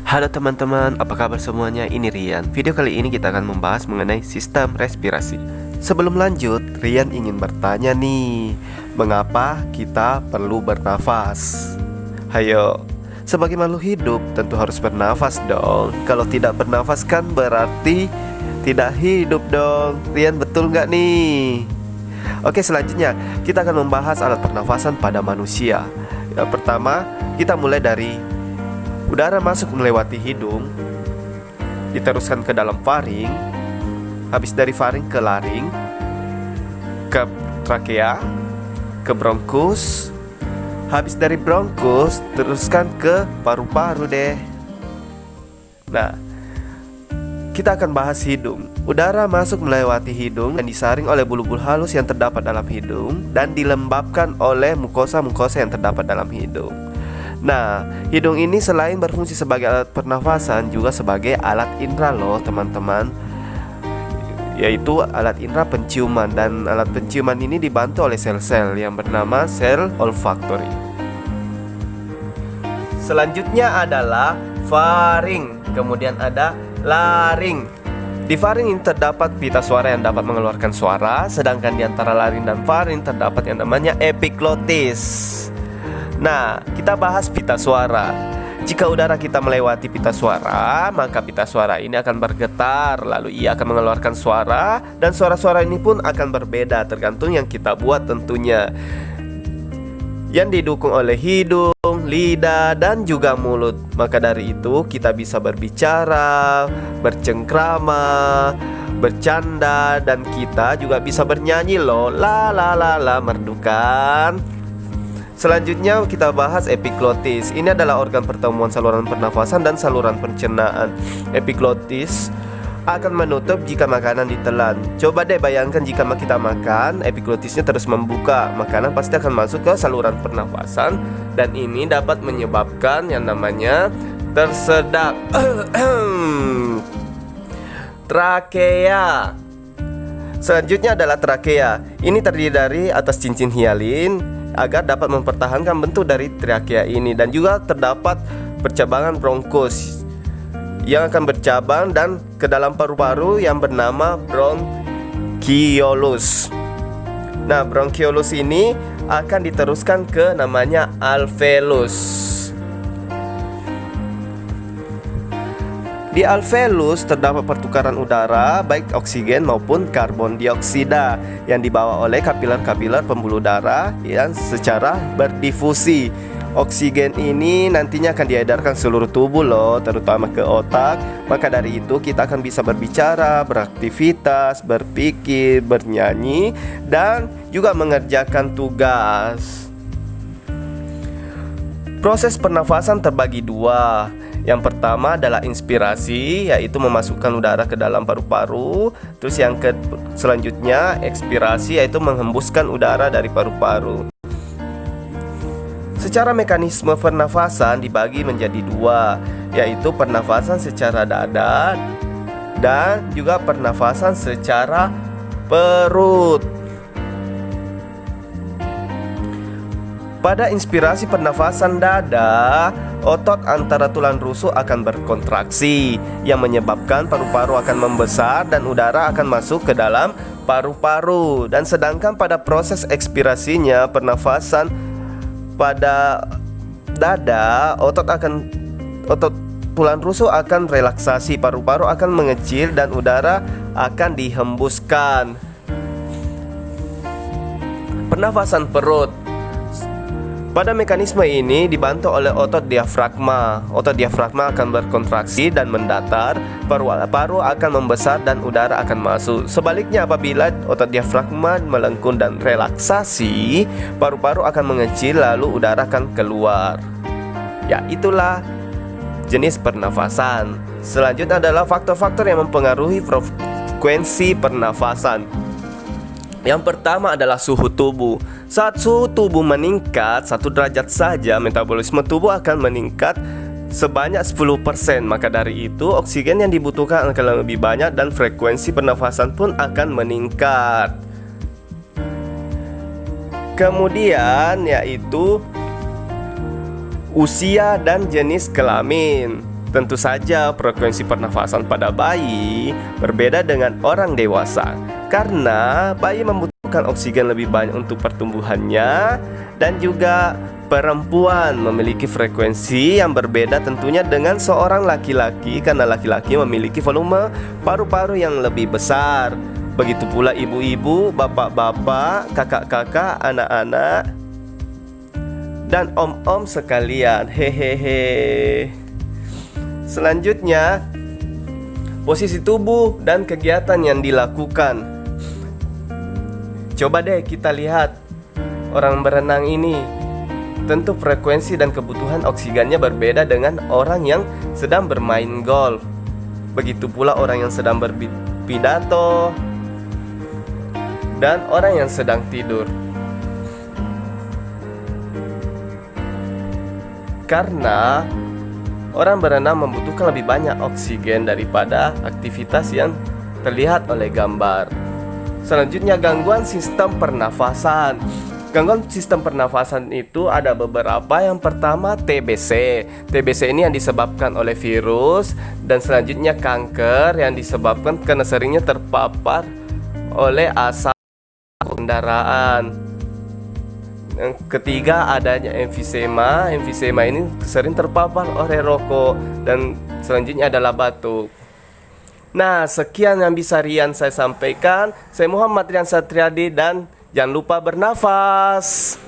Halo teman-teman, apa kabar semuanya? Ini Rian. Video kali ini kita akan membahas mengenai sistem respirasi. Sebelum lanjut, Rian ingin bertanya nih, mengapa kita perlu bernafas? Hayo, sebagai makhluk hidup tentu harus bernafas dong. Kalau tidak bernafas kan berarti tidak hidup dong. Rian, betul nggak nih? Oke, selanjutnya kita akan membahas alat pernafasan pada manusia. Yang pertama, kita mulai dari udara masuk melewati hidung, diteruskan ke dalam faring, habis dari faring ke laring, ke trakea, ke bronkus, habis dari bronkus teruskan ke paru-paru deh. Nah, kita akan bahas hidung. Udara masuk melewati hidung dan disaring oleh bulu-bulu halus yang terdapat dalam hidung dan dilembabkan oleh mukosa-mukosa yang terdapat dalam hidung. Nah, hidung ini selain berfungsi sebagai alat pernafasan juga sebagai alat indera loh teman-teman, yaitu alat indera penciuman. Dan alat penciuman ini dibantu oleh sel-sel yang bernama sel olfaktori. Selanjutnya adalah faring, kemudian ada laring. Di faring ini terdapat pita suara yang dapat mengeluarkan suara, sedangkan di antara laring dan faring terdapat yang namanya epiglotis. Nah, kita bahas pita suara. Jika udara kita melewati pita suara, maka pita suara ini akan bergetar, lalu ia akan mengeluarkan suara, dan suara-suara ini pun akan berbeda tergantung yang kita buat tentunya, yang didukung oleh hidung, lidah, dan juga mulut. Maka dari itu kita bisa berbicara, bercengkrama, bercanda, dan kita juga bisa bernyanyi loh. La la la la, merdu kan? Selanjutnya kita bahas epiglotis. Ini adalah organ pertemuan saluran pernafasan dan saluran pencernaan. Epiglotis akan menutup jika makanan ditelan. Coba deh bayangkan jika kita makan, epiglotisnya terus membuka, makanan pasti akan masuk ke saluran pernafasan, dan ini dapat menyebabkan yang namanya tersedak. Trakea. Selanjutnya adalah trakea. Ini terdiri dari atas cincin hialin agar dapat mempertahankan bentuk dari trakea ini, dan juga terdapat percabangan bronkus yang akan bercabang dan ke dalam paru-paru yang bernama bronchiolus. Nah, bronchiolus ini akan diteruskan ke namanya alveolus. Di alveolus terdapat pertukaran udara baik oksigen maupun karbon dioksida yang dibawa oleh kapiler-kapiler pembuluh darah yang secara berdifusi. Oksigen ini nantinya akan diedarkan seluruh tubuh loh, terutama ke otak. Maka dari itu kita akan bisa berbicara, beraktivitas, berpikir, bernyanyi, dan juga mengerjakan tugas. Proses pernafasan terbagi dua. Yang pertama adalah inspirasi, yaitu memasukkan udara ke dalam paru-paru. Terus yang selanjutnya ekspirasi, yaitu menghembuskan udara dari paru-paru. Secara mekanisme pernafasan dibagi menjadi dua, yaitu pernafasan secara dada dan juga pernafasan secara perut. Pada inspirasi pernafasan dada, otot antara tulang rusuk akan berkontraksi yang menyebabkan paru-paru akan membesar dan udara akan masuk ke dalam paru-paru. Dan sedangkan pada proses ekspirasinya, pernafasan pada dada, otot tulang rusuk akan relaksasi, paru-paru akan mengecil dan udara akan dihembuskan. Pernafasan perut. Pada mekanisme ini dibantu oleh otot diafragma. Otot diafragma akan berkontraksi dan mendatar, paru-paru akan membesar dan udara akan masuk. Sebaliknya, apabila otot diafragma melengkung dan relaksasi, paru-paru akan mengecil lalu udara akan keluar. Ya, itulah jenis pernafasan. Selanjutnya adalah faktor-faktor yang mempengaruhi frekuensi pernafasan. Yang pertama adalah suhu tubuh. Saat suhu tubuh meningkat 1 derajat saja, metabolisme tubuh akan meningkat sebanyak 10%. Maka dari itu oksigen yang dibutuhkan akan lebih banyak dan frekuensi pernafasan pun akan meningkat. Kemudian yaitu usia dan jenis kelamin. Tentu saja frekuensi pernafasan pada bayi berbeda dengan orang dewasa karena bayi membutuhkan oksigen lebih banyak untuk pertumbuhannya, dan juga perempuan memiliki frekuensi yang berbeda tentunya dengan seorang laki-laki karena laki-laki memiliki volume paru-paru yang lebih besar. Begitu pula ibu-ibu, bapak-bapak, kakak-kakak, anak-anak, dan om-om sekalian. Hehehe. Selanjutnya, posisi tubuh dan kegiatan yang dilakukan. Coba deh kita lihat orang berenang ini. Tentu frekuensi dan kebutuhan oksigennya berbeda dengan orang yang sedang bermain golf. Begitu pula orang yang sedang berpidato dan orang yang sedang tidur. Karena orang berenang membutuhkan lebih banyak oksigen daripada aktivitas yang terlihat oleh gambar. Selanjutnya, gangguan sistem pernafasan. Gangguan sistem pernafasan itu ada beberapa. Yang pertama TBC. TBC ini yang disebabkan oleh virus. Dan selanjutnya kanker yang disebabkan karena seringnya terpapar oleh asap kendaraan. Yang ketiga adanya emfisema. Emfisema ini sering terpapar oleh rokok. Dan selanjutnya adalah batuk. Nah, sekian yang bisa Rian saya sampaikan. Saya Muhammad Rian Satriadi dan jangan lupa bernafas.